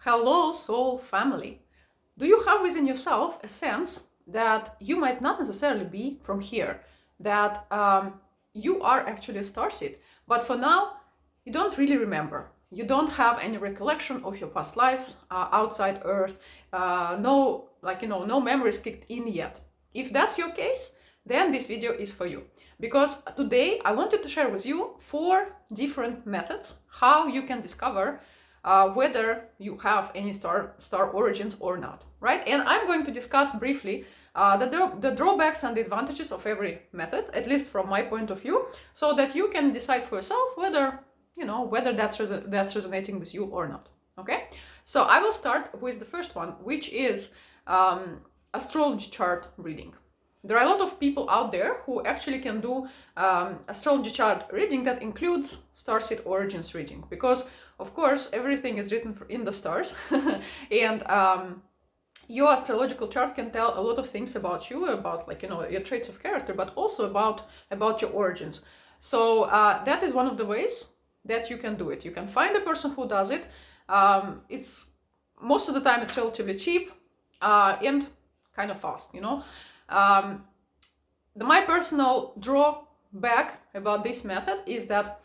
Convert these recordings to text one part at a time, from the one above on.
Hello, soul family. Do you have within yourself a sense that you might not necessarily be from here, that you are actually a starseed, but for now you don't really remember. You don't have any recollection of your past lives outside Earth. No memories kicked in yet. If that's your case, then this video is for you. Because today I wanted to share with you 4 different methods how you can discover whether you have any star origins or not, right? And I'm going to discuss briefly the drawbacks and the advantages of every method, at least from my point of view, so that you can decide for yourself whether that's resonating with you or not. Okay, so I will start with the first one, which is astrology chart reading. There are a lot of people out there who actually can do astrology chart reading that includes starseed origins reading, because of course everything is written in the stars and your astrological chart can tell a lot of things about you, about your traits of character, but also about your origins. So that is one of the ways that you can do it. You can find a person who does it. It's most of the time it's relatively cheap and kind of fast, my personal drawback about this method is that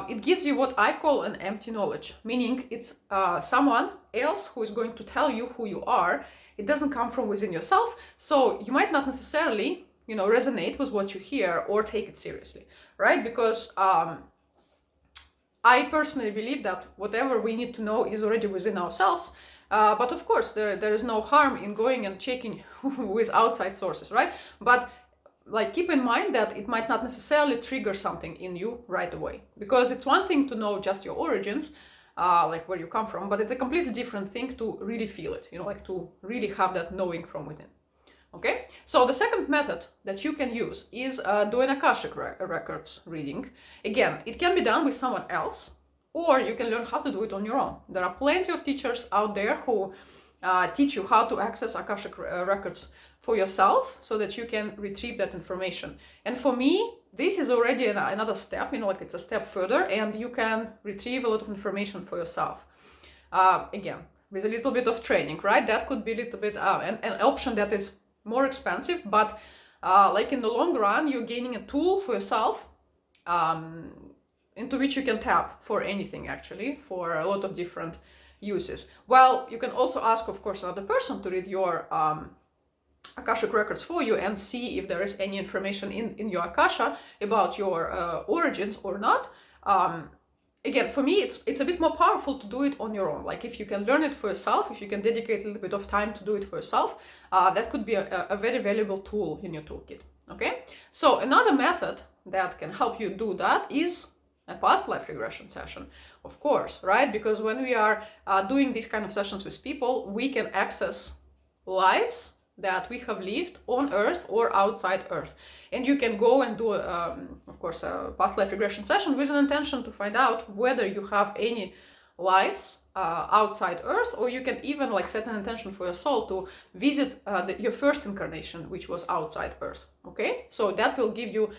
it gives you what I call an empty knowledge, meaning it's someone else who is going to tell you who you are. It doesn't come from within yourself, so you might not necessarily, resonate with what you hear or take it seriously, right? Because I personally believe that whatever we need to know is already within ourselves. But of course, there is no harm in going and checking with outside sources, right? But keep in mind that it might not necessarily trigger something in you right away, because it's one thing to know just your origins, where you come from, but it's a completely different thing to really feel it, to really have that knowing from within. Okay, so the second method that you can use is doing Akashic records reading. Again, it can be done with someone else, or you can learn how to do it on your own. There are plenty of teachers out there who teach you how to access Akashic records for yourself so that you can retrieve that information. And for me, this is already another step, it's a step further, and you can retrieve a lot of information for yourself. Again, with a little bit of training, right? That could be a little bit an option that is more expensive, but in the long run, you're gaining a tool for yourself into which you can tap for anything, actually, for a lot of different uses. Well, you can also ask, of course, another person to read your Akashic records for you and see if there is any information in your Akasha about your origins or not. Again, for me, it's a bit more powerful to do it on your own. If you can learn it for yourself, if you can dedicate a little bit of time to do it for yourself, that could be a very valuable tool in your toolkit. Okay, so another method that can help you do that is a past life regression session, of course, right? Because when we are doing these kind of sessions with people, we can access lives that we have lived on Earth or outside Earth. And you can go and do, of course, a past life regression session with an intention to find out whether you have any lives outside Earth, or you can even set an intention for your soul to visit your first incarnation, which was outside Earth. Okay, so that will give you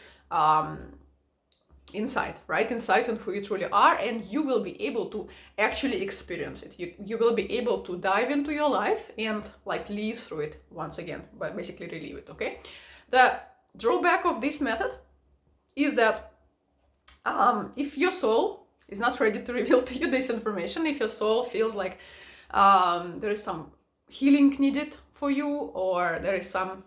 insight on who you truly are, and you will be able to actually experience it. You will be able to dive into your life and live through it once again, but basically relive it. Okay, the drawback of this method is that if your soul is not ready to reveal to you this information, if your soul feels like there is some healing needed for you, or there is some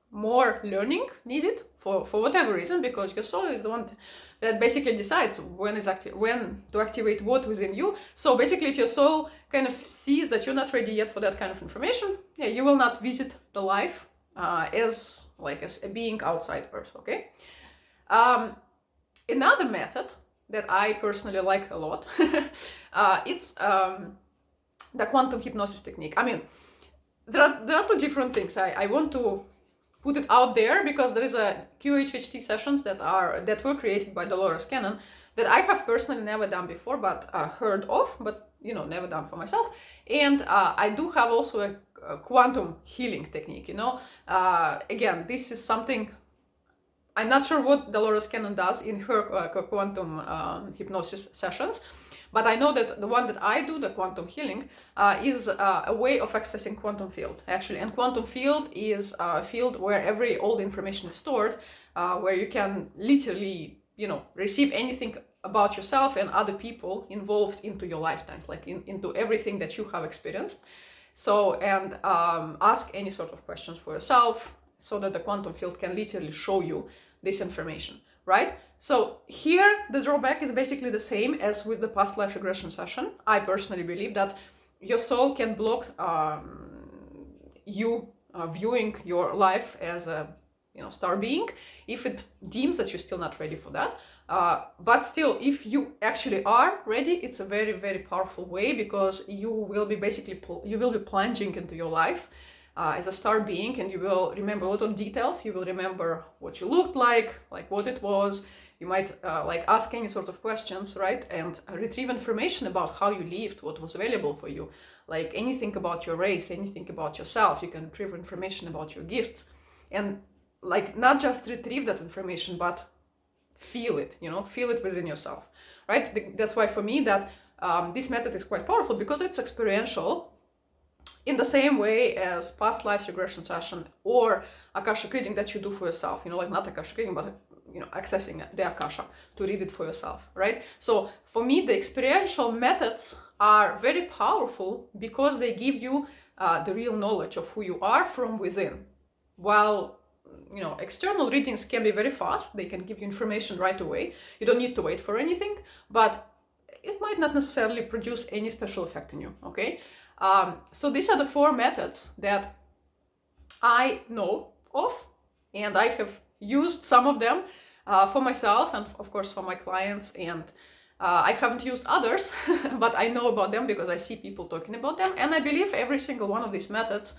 more learning needed for whatever reason, because your soul is the one that basically decides when to activate what within you. So basically, if your soul kind of sees that you're not ready yet for that kind of information, you will not visit the life as a being outside Earth. Okay. Another method that I personally like a lot, it's the quantum hypnosis technique. I mean, there are 2 different things. I want to put it out there because there is a QHHT sessions that were created by Dolores Cannon that I have personally never done before, but heard of, but never done for myself. And I do have also a quantum healing technique. Again, this is something I'm not sure what Dolores Cannon does in her quantum hypnosis sessions, But I know that the one that I do, the quantum healing, is a way of accessing quantum field, actually. And quantum field is a field where all the information is stored, where you can literally, receive anything about yourself and other people involved into your lifetimes, like into everything that you have experienced. So, and ask any sort of questions for yourself, so that the quantum field can literally show you this information, right? So here, the drawback is basically the same as with the past life regression session. I personally believe that your soul can block you viewing your life as a star being if it deems that you're still not ready for that. But still, if you actually are ready, it's a very, very powerful way, because you will be plunging into your life as a star being, and you will remember a lot of details. You will remember what you looked like what it was. You might ask any sort of questions, right? And retrieve information about how you lived, what was available for you, like anything about your race, anything about yourself. You can retrieve information about your gifts, and not just retrieve that information, but feel it, feel it within yourself, right? That's why for me that this method is quite powerful, because it's experiential, in the same way as past life regression session or Akashic reading that you do for yourself, not Akashic reading, but accessing the Akasha to read it for yourself, right? So for me, the experiential methods are very powerful, because they give you the real knowledge of who you are from within. While external readings can be very fast, they can give you information right away. You don't need to wait for anything, but it might not necessarily produce any special effect in you, okay? So these are the 4 methods that I know of, and I have used some of them for myself and of course for my clients, and I haven't used others, but I know about them because I see people talking about them, and I believe every single one of these methods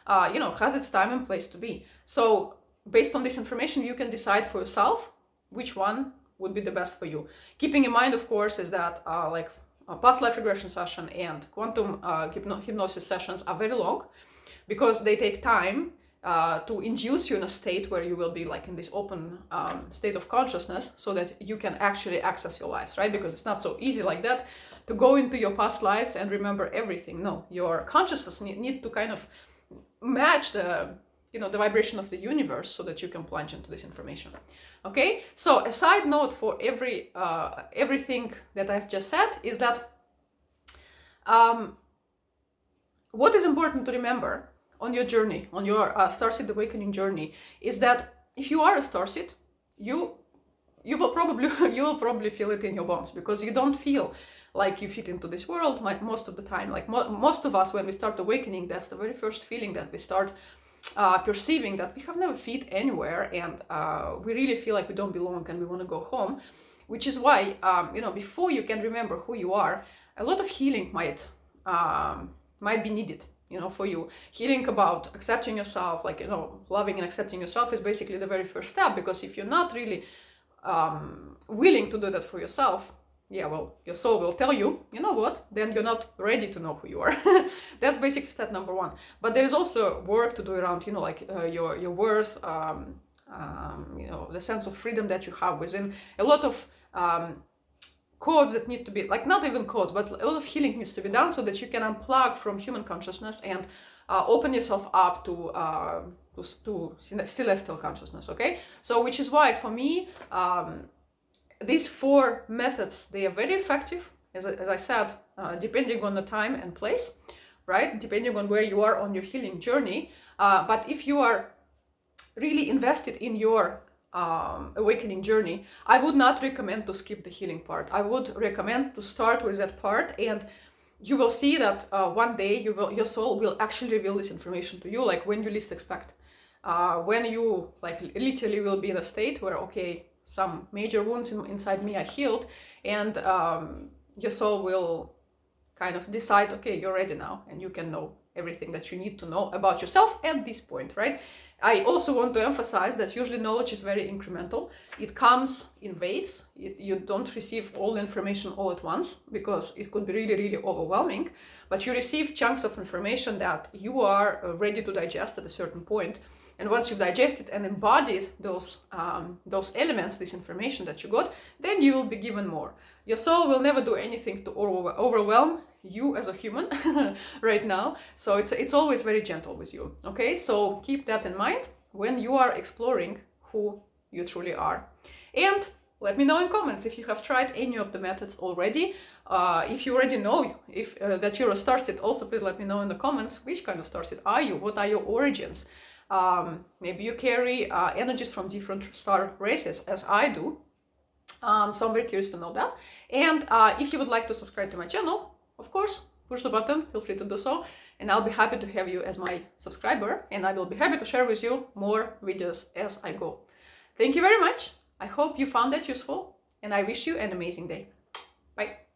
has its time and place to be. So based on this information, you can decide for yourself which one would be the best for you. Keeping in mind, of course, is that a past life regression session and quantum hypnosis sessions are very long, because they take time to induce you in a state where you will be in this open state of consciousness, so that you can actually access your lives, right? Because it's not so easy like that to go into your past lives and remember everything. No, your consciousness need to kind of match the the vibration of the universe, so that you can plunge into this information. Okay, so a side note for everything that I've just said is that what is important to remember on your journey, on your starseed awakening journey, is that if you are a starseed, you will probably feel it in your bones, because you don't feel like you fit into this world most of the time. Most of us, when we start awakening, that's the very first feeling that we start perceiving, that we have never fit anywhere, and we really feel like we don't belong and we want to go home, which is why before you can remember who you are, a lot of healing might be needed, for you. Healing about accepting yourself, loving and accepting yourself is basically the very first step, because if you're not really willing to do that for yourself, your soul will tell you, then you're not ready to know who you are. That's basically step number 1. But there is also work to do around, your worth, the sense of freedom that you have within. A lot of codes that need to be, not even codes, but a lot of healing needs to be done, so that you can unplug from human consciousness and open yourself up to celestial consciousness, okay? So which is why for me, these 4 methods, they are very effective, as I said, depending on the time and place, right? Depending on where you are on your healing journey. But if you are really invested in your awakening journey, I would not recommend to skip the healing part. I would recommend to start with that part, and you will see that one day your soul will actually reveal this information to you, when you least expect. When you literally will be in a state where, okay, some major wounds inside me are healed, and your soul will kind of decide, okay, you're ready now, and you can know everything that you need to know about yourself at this point, right? I also want to emphasize that usually knowledge is very incremental. It comes in waves. You don't receive all the information all at once, because it could be really, really overwhelming, but you receive chunks of information that you are ready to digest at a certain point. And once you've digested and embodied those elements, this information that you got, then you will be given more. Your soul will never do anything to overwhelm you as a human right now. So it's always very gentle with you. Okay, so keep that in mind when you are exploring who you truly are. And let me know in comments if you have tried any of the methods already. If you already know that you're a starseed, also please let me know in the comments which kind of starseed are you, what are your origins. Maybe you carry energies from different star races, as I do. So I'm very curious to know that. And if you would like to subscribe to my channel, of course, push the button, feel free to do so. And I'll be happy to have you as my subscriber. And I will be happy to share with you more videos as I go. Thank you very much. I hope you found that useful. And I wish you an amazing day. Bye.